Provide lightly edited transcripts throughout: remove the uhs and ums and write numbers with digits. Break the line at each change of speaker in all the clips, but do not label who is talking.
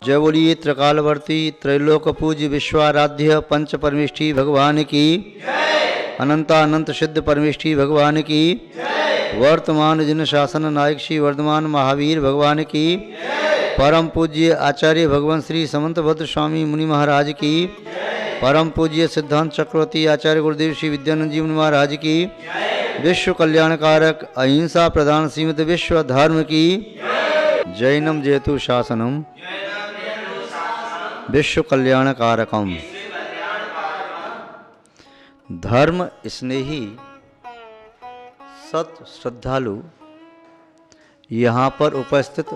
जय बोलिए त्रिकालवर्ती त्रैलोक पूज्य विश्वाराध्य पंच परमेष्ठी भगवान की, अनंत सिद्ध परमेष्ठी भगवान की, वर्तमान जिन शासन नायक श्री वर्धमान महावीर भगवान की, परम पूज्य आचार्य भगवान श्री समंतभद्र स्वामी मुनि महाराज की, परम पूज्य सिद्धांत चक्रवर्ती आचार्य गुरुदेव श्री विद्यानंद जी मुनि महाराज की, विश्व कल्याणकारक अहिंसा प्रधान सीमित विश्व धर्म की, जैनम जयतु शासनम विश्व कल्याणकारकम। धर्म स्नेही सत श्रद्धालु यहाँ पर उपस्थित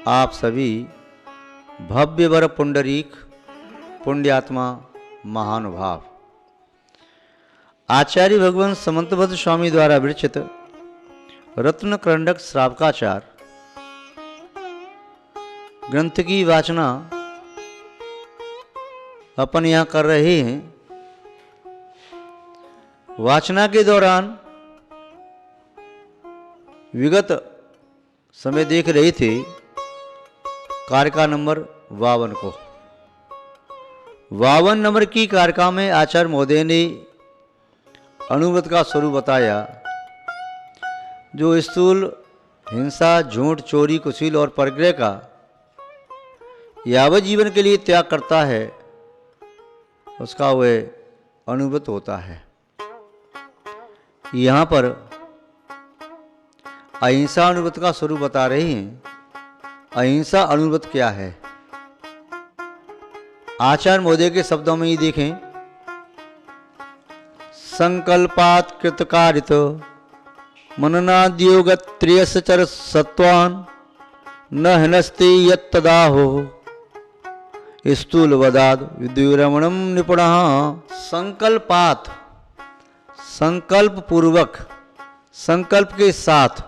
आप सभी भव्य वर पुंडरीक पुण्यात्मा महानुभाव, आचार्य भगवान समंतभद्र स्वामी द्वारा विरचित रत्न करंडक श्रावकाचार ग्रंथ की वाचना अपन यहाँ कर रहे हैं। वाचना के दौरान विगत समय देख रहे थे कारिका नंबर 52 को। 52 नंबर की कारिका में आचार्य महोदय ने अनुव्रत का स्वरूप बताया, जो स्थूल हिंसा, झूठ, चोरी, कुशील और परग्रह का यावत जीवन के लिए त्याग करता है, उसका वह अनुव्रत होता है। यहाँ पर अहिंसा अनुव्रत का स्वरूप बता रहे हैं। अहिंसा अनुव्रत क्या है? आचार्य महोदय के शब्दों में ही देखें, संकल्पात कृतकारित मननाद्योगत त्रियसचर सत्वान न हनस्ते यत्तदाहो स्थूल वदाद विद्युरमणम निपुण। संकल्पात, संकल्प पूर्वक, संकल्प के साथ,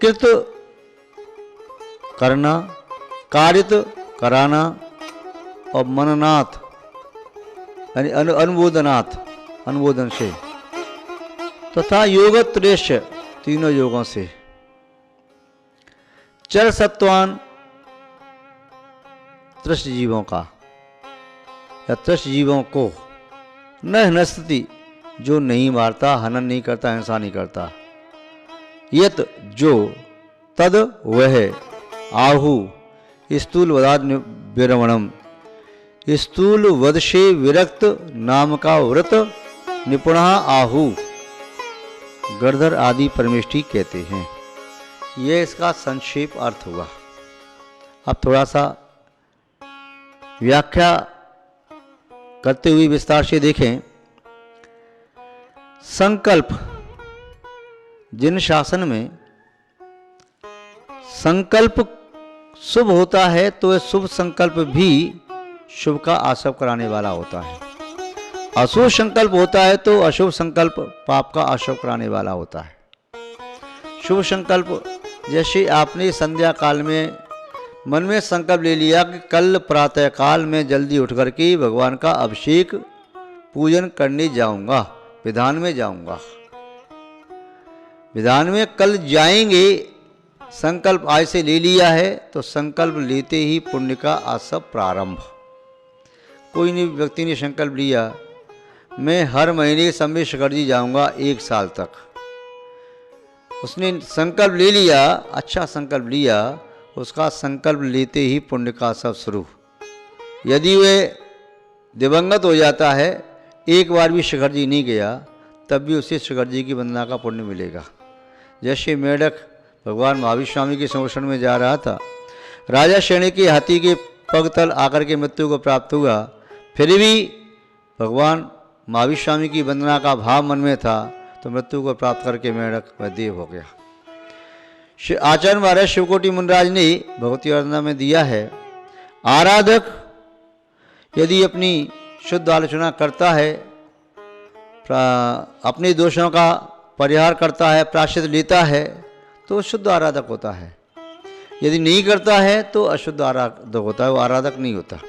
कृत करना, कारित कराना और मननाथ यानी अनुबोधनाथ, अनुबोधन से, तथा योगत्रयस्य तीनों योगों से, चर सत्वान त्रस्त जीवों का या त्रस्त जीवों को, न हनस्ति जो नहीं मारता, हनन नहीं करता, हिंसा नहीं करता, यत जो, तद वह, आहु स्थूल वदाद विरमणम स्थूल वध से विरक्त नाम का व्रत निपुण आहु गर्धर आदि परमेष्ठी कहते हैं। यह इसका संक्षेप अर्थ हुआ। अब थोड़ा सा व्याख्या करते हुए विस्तार से देखें। संकल्प, जिन शासन में संकल्प शुभ होता है तो वह शुभ संकल्प भी शुभ का आशय कराने वाला होता है। अशुभ संकल्प होता है तो अशुभ संकल्प पाप का आशय कराने वाला होता है। शुभ संकल्प, जैसे आपने संध्या काल में मन में संकल्प ले लिया कि कल प्रातः काल में जल्दी उठ करके भगवान का अभिषेक पूजन करने जाऊंगा, विधान में जाऊंगा, विधान में कल जाएंगे, संकल्प आज से ले लिया है तो संकल्प लेते ही पुण्य का आशय प्रारंभ। कोई नहीं व्यक्ति ने संकल्प लिया मैं हर महीने समय शिखर जी जाऊंगा 1 साल तक, उसने संकल्प ले लिया, अच्छा संकल्प लिया, उसका संकल्प लेते ही पुण्य का सब शुरू। यदि वे दिवंगत हो जाता है, एक बार भी शिखर जी नहीं गया, तब भी उसे शिखर जी की वंदना का पुण्य मिलेगा। जैसे मेढक भगवान महावीर स्वामी के संरक्षण में जा रहा था, राजा श्रेणी के हाथी के पग तल आकर के मृत्यु को प्राप्त हुआ, फिर भी भगवान महावीर स्वामी की वंदना का भाव मन में था तो मृत्यु को प्राप्त करके मेढक वह देव हो गया। आचार्य महाराज शिवकोटि मुनिराज ने भगवती आराधना में दिया है, आराधक यदि अपनी शुद्ध आलोचना करता है, अपने दोषों का परिहार करता है, प्रायश्चित लेता है तो शुद्ध आराधक होता है। यदि नहीं करता है तो अशुद्ध आराधक होता है, वो आराधक नहीं होता।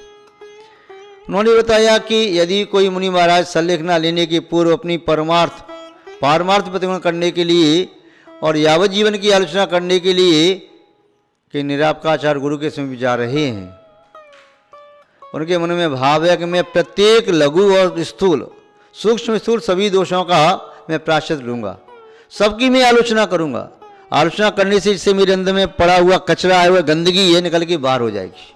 उन्होंने बताया कि यदि कोई मुनि महाराज संलेखना लेने के पूर्व अपनी पारमार्थ प्रतिगमन करने के लिए और यावत जीवन की आलोचना करने के लिए कि निरापकाचार्य गुरु के समीप जा रहे हैं, उनके मन में भाव है कि मैं प्रत्येक लघु और स्थूल, सूक्ष्म स्थूल सभी दोषों का मैं प्रायश्चित लूँगा, सबकी मैं आलोचना करूँगा। आलोचना करने से जिससे मेरे अंदर में पड़ा हुआ कचरा है, वह गंदगी है, निकल के बाहर हो जाएगी।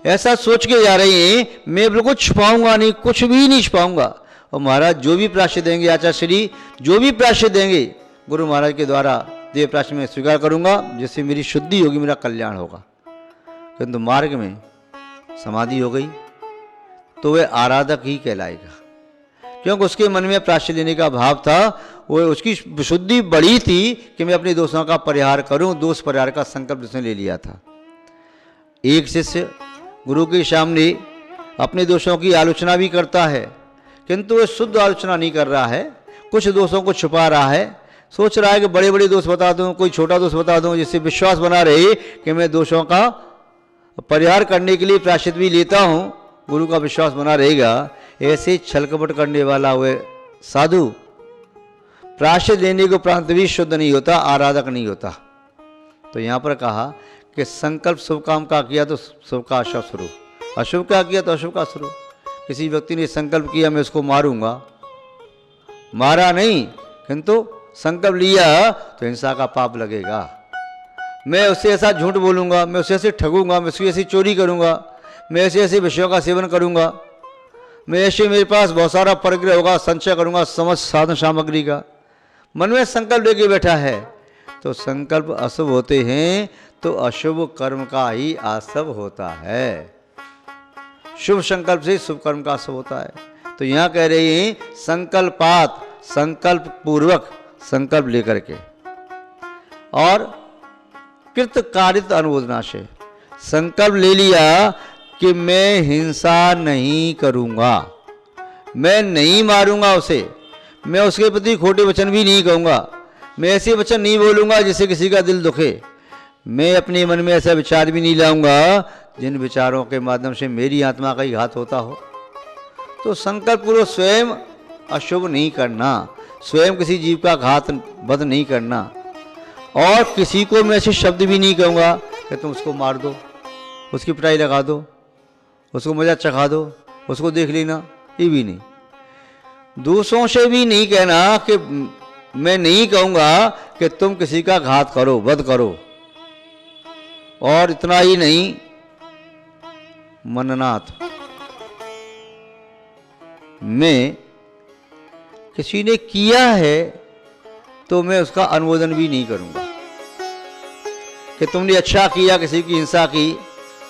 ऐसा सोच के जा रहे हैं, मैं बिल्कुल छुपाऊंगा नहीं, कुछ भी नहीं छुपाऊंगा। और महाराज जो भी प्रायश्चित देंगे, आचार्य श्री जो भी प्रायश्चित देंगे, गुरु महाराज के द्वारा देव प्रायश्चित में स्वीकार करूंगा, जिससे मेरी शुद्धि होगी, मेरा कल्याण होगा। किंतु मार्ग में समाधि हो गई तो वह आराधक ही कहलाएगा, क्योंकि उसके मन में प्रायश्चित लेने का भाव था। वो उसकी शुद्धि बड़ी थी कि मैं अपने दोषों का परिहार करूं, दोष परिहार का संकल्प उसने ले लिया था। एक शिष्य गुरु के सामने अपने दोषों की आलोचना भी करता है, किंतु वह शुद्ध आलोचना नहीं कर रहा है, कुछ दोषों को छुपा रहा है। सोच रहा है कि बड़े बड़े दोष बता दूं, कोई छोटा दोष बता दूं, जिससे विश्वास बना रहे कि मैं दोषों का परिहार करने के लिए प्रायश्चित भी लेता हूं, गुरु का विश्वास बना रहेगा। ऐसे छलकपट करने वाला वह साधु प्रायश्चित लेने को प्रांत भी शुद्ध नहीं होता, आराधक नहीं होता। तो यहाँ पर कहा कि संकल्प शुभ काम का किया तो शुभ का अशुभ शुरू, अशुभ का किया तो अशुभ का शुरू। किसी व्यक्ति ने संकल्प किया मैं उसको मारूंगा, मारा नहीं, किंतु संकल्प लिया तो हिंसा का पाप लगेगा। मैं उससे ऐसा झूठ बोलूंगा, मैं उससे ऐसे ठगूंगा, मैं उसकी ऐसी चोरी करूंगा, मैं ऐसे ऐसे विषयों का सेवन करूंगा, मैं ऐसे मेरे पास बहुत सारा परिग्रह होगा, संचय करूंगा समस्त साधन सामग्री का। मन में संकल्प लेके बैठा है, तो संकल्प अशुभ होते हैं तो अशुभ कर्म का ही आशुभ होता है। शुभ संकल्प से शुभ कर्म का आशुभ होता है। तो यहाँ कह रहे हैं संकल्पात, संकल्प पूर्वक संकल्प लेकर के, और कृत कारित अनुमोदना से संकल्प ले लिया कि मैं हिंसा नहीं करूँगा, मैं नहीं मारूंगा उसे, मैं उसके प्रति खोटे वचन भी नहीं कहूँगा, मैं ऐसे वचन नहीं बोलूँगा जिससे किसी का दिल दुखे, मैं अपने मन में ऐसा विचार भी नहीं लाऊंगा जिन विचारों के माध्यम से मेरी आत्मा का ही घात होता हो। तो संकल्प पूर्वक स्वयं अशुभ नहीं करना, स्वयं किसी जीव का घात वध नहीं करना, और किसी को मैं ऐसे शब्द भी नहीं कहूँगा कि तुम उसको मार दो, उसकी पिटाई लगा दो, उसको मजा चखा दो, उसको देख लेना, ये भी नहीं। दूसरों से भी नहीं कहना कि मैं नहीं कहूँगा कि तुम किसी का घात करो, वध करो। और इतना ही नहीं, मननाथ, मैं किसी ने किया है तो मैं उसका अनुमोदन भी नहीं करूँगा कि तुमने अच्छा किया, किसी की हिंसा की।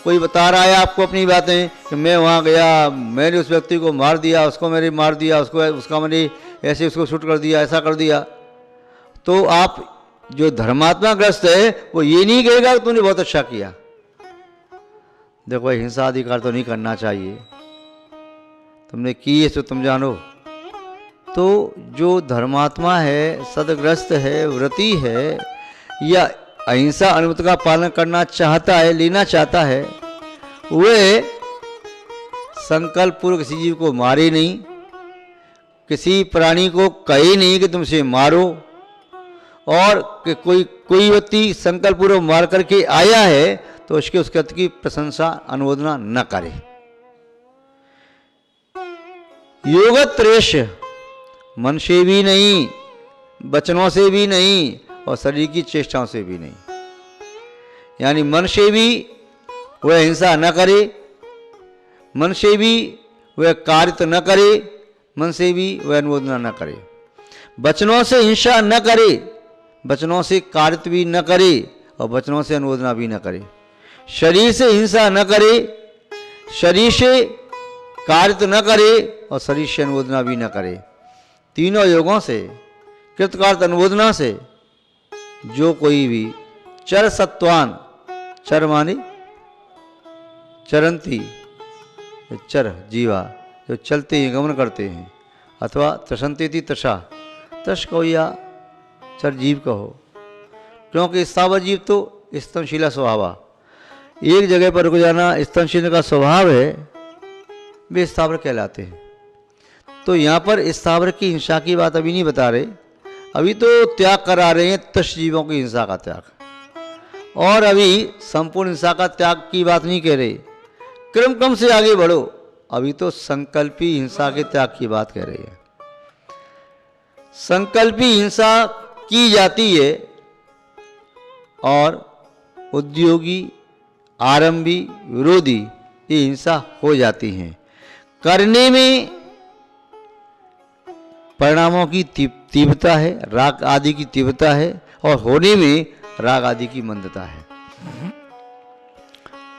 कोई बता रहा है आपको अपनी बातें कि मैं वहाँ गया, मैंने उस व्यक्ति को मार दिया, उसको मैंने मार दिया, उसका मैंने ऐसे उसको शूट कर दिया, ऐसा कर दिया। तो आप जो धर्मात्मा ग्रस्त है वो ये नहीं कहेगा कि तूने बहुत अच्छा किया। देखो हिंसा अधिकार तो नहीं करना चाहिए, तुमने की है तो तुम जानो। तो जो धर्मात्मा है, सदग्रस्त है, व्रती है, या अहिंसा अनुमति का पालन करना चाहता है, लेना चाहता है, वे संकल्प पूर्वक किसी जीव को मारे नहीं, किसी प्राणी को कहे नहीं कि तुमसे मारो, और कि कोई व्यक्ति संकल्प पूर्वक मार करके आया है तो उसके उस कृत्य की प्रशंसा अनुमोदना न करे। योगत्रेष, मन से भी नहीं, वचनों से भी नहीं, और शरीर की चेष्टाओं से भी नहीं। यानी मन से भी वह हिंसा न करे, मन से भी वह कार्य न करे, मन से भी वह अनुमोदना न करे। वचनों से हिंसा न करे, वचनों से कार्य भी न करे, और वचनों से अनुमोदना भी न करे। शरीर से हिंसा न करे, शरीर से कार्य न करे, और शरीर से अनुमोदना भी न करे। तीनों योगों से, कृतकार्य अनुमोदना से, जो कोई भी चर सत्वान, चर माने चरंती, चर जीवा जो चलते हैं, गमन करते हैं, अथवा तृषंती तृषा, तृष कहो या चर जीव कहो, क्योंकि स्थावर जीव तो स्तनशीला स्वभाव, एक जगह पर रुक जाना स्तनशील का स्वभाव है, वे स्थावर कहलाते हैं। तो यहाँ पर स्थावर की हिंसा की बात अभी नहीं बता रहे, अभी तो त्याग करा रहे हैं तृष जीवों की हिंसा का त्याग। और अभी संपूर्ण हिंसा का त्याग की बात नहीं कह रहे, क्रम से आगे बढ़ो, अभी तो संकल्पी हिंसा के त्याग की बात कह रही है। संकल्पी हिंसा की जाती है और उद्योगी, आरंभी, विरोधी ये हिंसा हो जाती हैं। करने में परिणामों की तीव्रता है, राग आदि की तीव्रता है, और होने में राग आदि की मंदता है।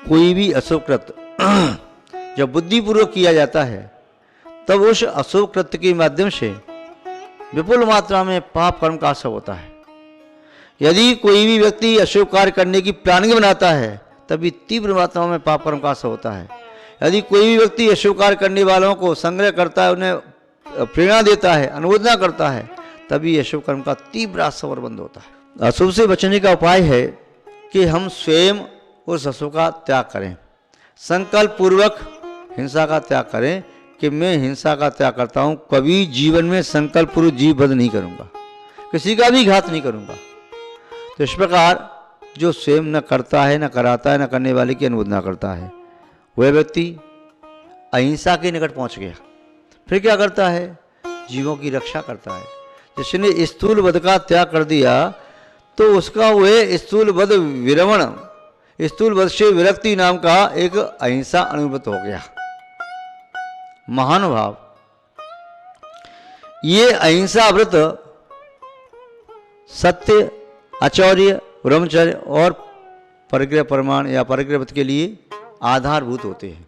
कोई भी अशुभ कृत्य जब बुद्धिपूर्वक किया जाता है तब उस अशुभ कृत्य के माध्यम से विपुल मात्रा में पाप कर्म का असर होता है। यदि कोई भी व्यक्ति अशुभ कार्य करने की प्लानिंग बनाता है तभी तीव्र मात्रा में पाप कर्म का असर होता है। यदि कोई भी व्यक्ति अशुभ कार्य करने वालों को संग्रह करता है, उन्हें प्रेरणा देता है, अनुमोदना करता है, तभी अशुभ कर्म का तीव्र असर और बंद होता है। अशुभ से बचने का उपाय है कि हम स्वयं उस अशुभ का त्याग करें। संकल्प पूर्वक हिंसा का त्याग करें कि मैं हिंसा का त्याग करता हूँ, कभी जीवन में संकल्प पूर्वक जीव वध नहीं करूँगा, किसी का भी घात नहीं करूँगा। तो इस प्रकार जो स्वयं न करता है, न कराता है, न करने वाले की अनुमोदना करता है, वह व्यक्ति अहिंसा के निकट पहुँच गया। फिर क्या करता है? जीवों की रक्षा करता है। जिसने स्थूल वध का त्याग कर दिया तो उसका वह स्थूल वध विरमण, स्थूल वध से विरक्ति नाम का एक अहिंसा अनुभूत हो गया। महानुभाव, ये अहिंसा व्रत सत्य, आचौर्य, ब्रह्मचर्य और परिग्रह प्रमाण या परिग्रह व्रत के लिए आधारभूत होते हैं।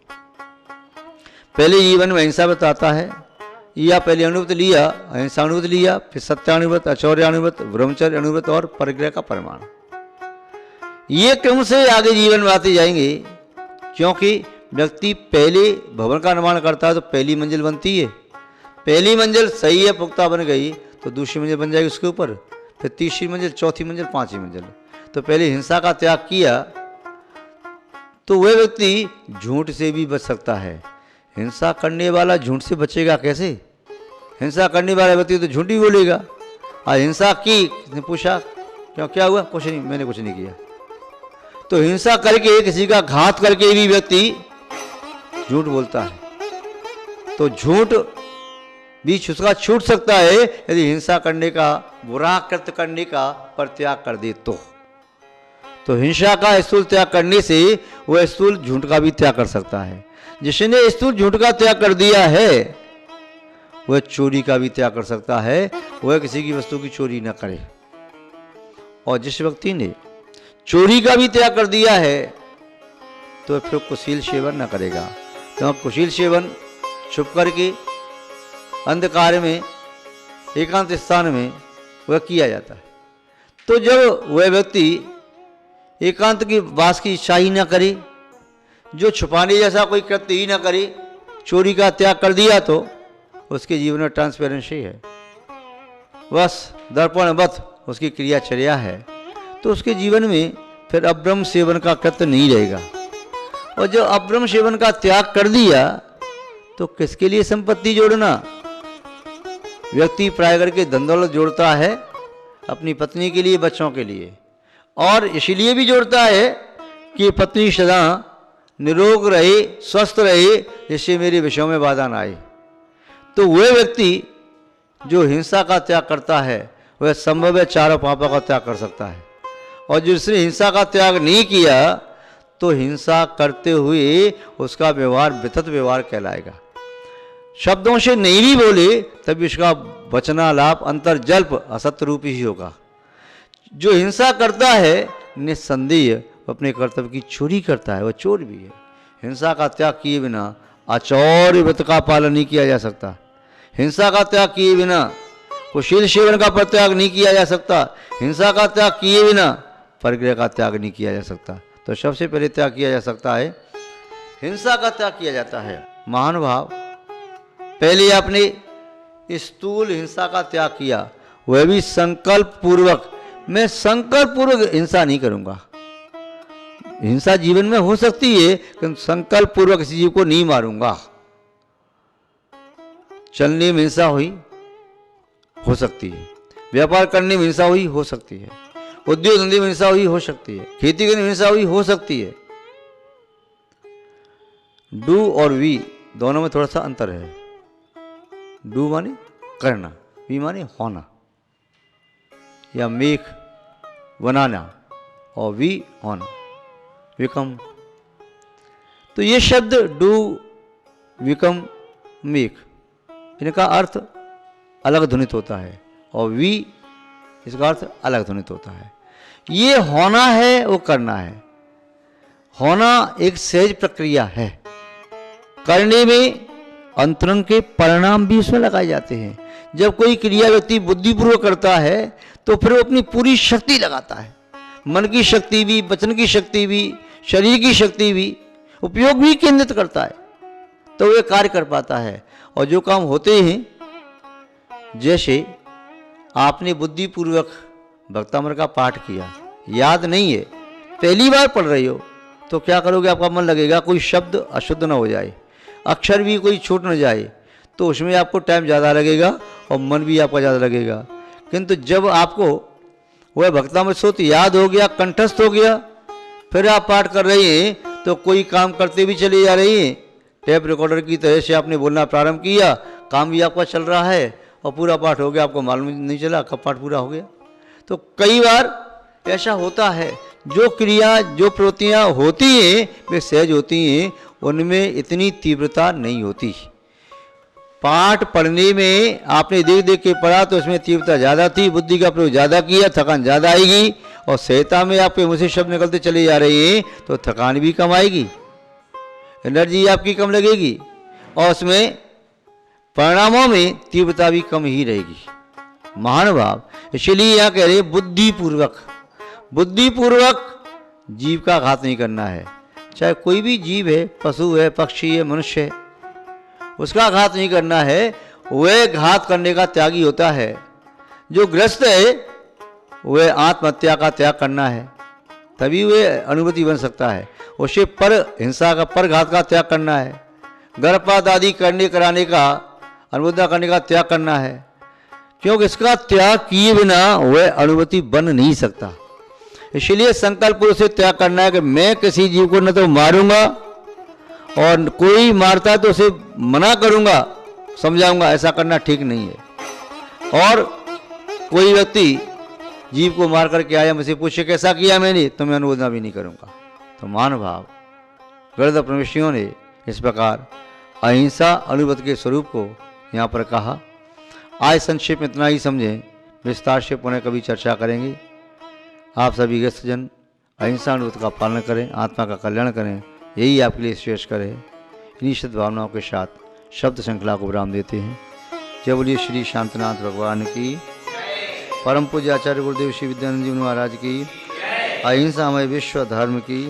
पहले जीवन में अहिंसा व्रत आता है, या पहले अनुभूत लिया, अहिंसा अनुभूत लिया, फिर सत्यानुभूत, आचौर्य अनुभूत, ब्रह्मचर्य अनुभूत और परिग्रह का प्रमाण। ये क्रम से आगे जीवन में आते जाएंगे, क्योंकि व्यक्ति पहले भवन का निर्माण करता है तो पहली मंजिल बनती है। पहली मंजिल सही है, पुख्ता बन गई तो दूसरी मंजिल बन जाएगी उसके ऊपर, फिर तीसरी मंजिल, चौथी मंजिल, पांचवी मंजिल। तो पहले हिंसा का त्याग किया तो वह व्यक्ति झूठ से भी बच सकता है। हिंसा करने वाला झूठ से बचेगा कैसे? हिंसा करने वाला व्यक्ति तो झूठ ही बोलेगा। और हिंसा की, किसने पूछा क्यों, क्या हुआ? कुछ नहीं, मैंने कुछ नहीं किया। तो हिंसा करके, किसी का घात करके भी व्यक्ति झूठ बोलता है। तो झूठ भी उसका छूट सकता है यदि हिंसा करने का, बुरा कृत्य करने का परित्याग कर दे तो हिंसा का स्थूल त्याग करने से वह स्थूल झूठ का भी त्याग कर सकता है। जिसने स्थूल झूठ का त्याग कर दिया है वह चोरी का भी त्याग कर सकता है, वह किसी की वस्तु की चोरी न करे। और जिस व्यक्ति ने चोरी का भी त्याग कर दिया है तो फिर कुशील सेवन न करेगा, क्योंकि कुशील सेवन छुप करके अंधकार में, एकांत स्थान में वह किया जाता है। तो जब वह व्यक्ति एकांत की वास की इच्छा ही न करे, जो छुपाने जैसा कोई कृत्य ही न करे, चोरी का त्याग कर दिया तो उसके जीवन में ट्रांसपेरेंसी है, बस दर्पणवत उसकी क्रियाचर्या है। तो उसके जीवन में फिर अब्रह्म सेवन का कृत्य नहीं रहेगा। और जब अब्रह्म सेवन का त्याग कर दिया तो किसके लिए संपत्ति जोड़ना? व्यक्ति प्राय करके धन दौलत जोड़ता है अपनी पत्नी के लिए, बच्चों के लिए, और इसीलिए भी जोड़ता है कि पत्नी सदा निरोग रहे, स्वस्थ रहे, जिससे मेरे विषयों में बाधा ना आए। तो वह व्यक्ति जो हिंसा का त्याग करता है वह संभव है चारों पापों का त्याग कर सकता है। और जिसने हिंसा का त्याग नहीं किया तो हिंसा करते हुए उसका व्यवहार वितत व्यवहार कहलाएगा। शब्दों से नहीं भी बोले तभी उसका वचनालाप अंतर्जल्प असत्य रूप ही होगा। जो हिंसा करता है निस्संदेह अपने कर्तव्य की चोरी करता है, वह चोर भी है। हिंसा का त्याग किए बिना आचौर्य व्रत का पालन नहीं किया जा सकता। हिंसा का त्याग किए बिना कुशील सेवन का परित्याग नहीं किया जा सकता। हिंसा का त्याग किए बिना परिग्रह का त्याग नहीं किया जा सकता। तो सबसे पहले त्याग किया जा सकता है, हिंसा का त्याग किया जाता है। महानुभाव, पहले आपने स्थूल हिंसा का त्याग किया, वह भी संकल्प पूर्वक। मैं संकल्प पूर्वक हिंसा नहीं करूंगा। हिंसा जीवन में हो सकती है कि संकल्प पूर्वक किसी जीव को नहीं मारूंगा। चलने में हिंसा हुई, हो सकती है। व्यापार करने में हिंसा हुई, हो सकती है। उद्योग धंधे में हिंसा हुई हो सकती है, खेती करने में हिंसा हुई हो सकती है। डू और वी दोनों में थोड़ा सा अंतर है। डू माने करना, वी माने होना या मेक बनाना, और वी होना विकम। तो ये शब्द डू विकम मेक, इनका अर्थ अलग ध्वनित होता है, और वी इसका अर्थ अलग ध्वनित होता है। ये होना है, वो करना है। होना एक सहज प्रक्रिया है, करने में अंतरंग के परिणाम भी उसमें लगाए जाते हैं। जब कोई क्रिया व्यक्ति बुद्धिपूर्वक करता है तो फिर वो अपनी पूरी शक्ति लगाता है, मन की शक्ति भी, वचन की शक्ति भी, शरीर की शक्ति भी, उपयोग भी केंद्रित करता है, तो वे कार्य कर पाता है। और जो काम होते हैं, जैसे आपने बुद्धिपूर्वक भक्तामृत का पाठ किया, याद नहीं है, पहली बार पढ़ रही हो, तो क्या करोगे? आपका मन लगेगा कोई शब्द अशुद्ध न हो जाए, अक्षर भी कोई छूट न जाए, तो उसमें आपको टाइम ज़्यादा लगेगा और मन भी आपका ज़्यादा लगेगा। किंतु जब आपको वह भक्तामृत सूत्र याद हो गया, कंठस्थ हो गया, फिर आप पाठ कर रहे हैं, तो कोई काम करते भी चले जा रही हैं, टेप रिकॉर्डर की तरह से आपने बोलना प्रारंभ किया, काम भी आपका चल रहा है और पूरा पाठ हो गया, आपको मालूम नहीं चला कब पाठ पूरा हो गया। तो कई बार ऐसा होता है, जो क्रिया, जो प्रवृत्तियाँ होती हैं वे सहज होती हैं, उनमें इतनी तीव्रता नहीं होती। पाठ पढ़ने में आपने देख देख के पढ़ा तो इसमें तीव्रता ज़्यादा थी, बुद्धि का प्रयोग ज़्यादा किया, थकान ज़्यादा आएगी, और सहजता में आपके मुँह से शब्द निकलते चले जा रहे हैं तो थकान भी कम आएगी, एनर्जी आपकी कम लगेगी, और उसमें परिणामों में तीव्रता भी कम ही रहेगी। महानुभाव, इसलिए यहाँ कह रहे बुद्धिपूर्वक, बुद्धिपूर्वक जीव का घात नहीं करना है। चाहे कोई भी जीव है, पशु है, पक्षी है, मनुष्य है, उसका घात नहीं करना है। वह घात करने का त्यागी होता है। जो ग्रस्त है वह आत्महत्या का त्याग करना है, तभी वह अनुभूति बन सकता है। उसे पर हिंसा का, पर घात का त्याग करना है, गर्भपात आदि करने कराने का, अनुमोदना करने का त्याग करना है, क्योंकि इसका त्याग किए बिना वह अनुभूति बन नहीं सकता। इसलिए संकल्प से त्याग करना है कि मैं किसी जीव को न तो मारूंगा, और कोई मारता है तो उसे मना करूंगा, समझाऊंगा, ऐसा करना ठीक नहीं है। और कोई व्यक्ति जीव को मार करके आया, मुझसे पूछे कैसा किया मैंने, तो मैं अनुमोदना भी नहीं करूंगा। तो महानुभाव, गृहस्थ प्रवेशियों ने इस प्रकार अहिंसा अनुव्रत के स्वरूप को यहाँ पर कहा। आज संक्षेप में इतना ही समझें, विस्तार से पुनः कभी चर्चा करेंगे। आप सभी गृहस्थजन अहिंसा अनुव्रत का पालन करें, आत्मा का कल्याण करें, यही आपके लिए श्रेष्ठ करे। इन्हीं सद्भावनाओं के साथ शब्द श्रृंखला को विराम देते हैं। जय बोलिए श्री शांतनाथ भगवान की, परम पूज्य आचार्य गुरुदेव श्री विद्यानंद जी महाराज की, अहिंसामय विश्व धर्म की।